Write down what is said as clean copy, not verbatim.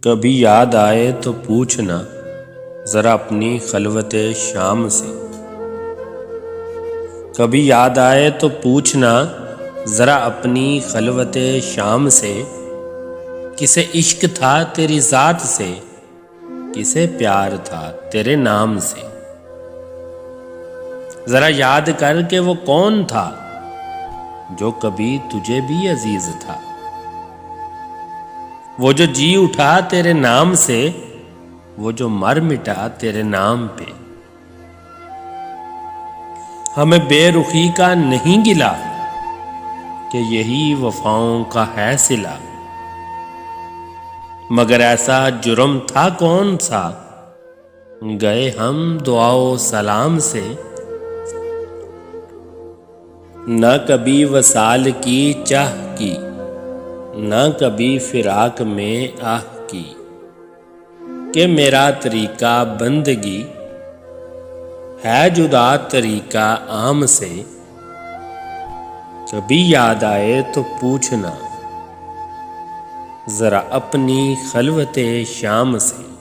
کبھی یاد آئے تو پوچھنا ذرا اپنی خلوت شام سے۔ کبھی یاد آئے تو پوچھنا ذرا اپنی خلوت شام سے، کسے عشق تھا تیری ذات سے، کسے پیار تھا تیرے نام سے۔ ذرا یاد کر کہ وہ کون تھا جو کبھی تجھے بھی عزیز تھا، وہ جو جی اٹھا تیرے نام سے، وہ جو مر مٹا تیرے نام پہ۔ ہمیں بے رخی کا نہیں گلا کہ یہی وفاؤں کا ہے صلہ، مگر ایسا جرم تھا کون سا گئے ہم دعا و سلام سے۔ نہ کبھی وصال کی چاہ کی، نہ کبھی فراق میں آہ کی، کہ میرا طریقہ بندگی ہے جدا طریقہ عام سے۔ کبھی یاد آئے تو پوچھنا ذرا اپنی خلوت شام سے۔